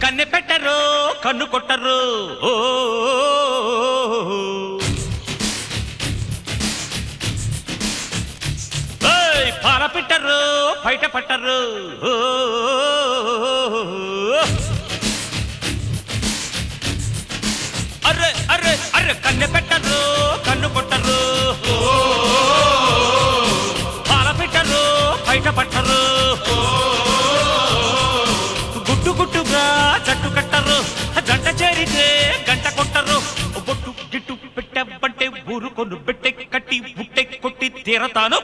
కన్నె పెట్టరు కన్ను కొట్టరు ఓ పాల పెట్టరు బయట పట్టరు అర్రే అర్రే అర్రే కన్నె పెట్టరు కన్ను కొట్టరు పాల పెట్టరు బయట పట్టరు గుట్టు గుట్టుగా జట్టు కట్టరు జంట చేరితే గంట కొట్టరు బొట్టు గిట్టు పెట్టబంటే ఊరు కొను పెట్టె కట్టి బుట్టె కొట్టి తీరతాను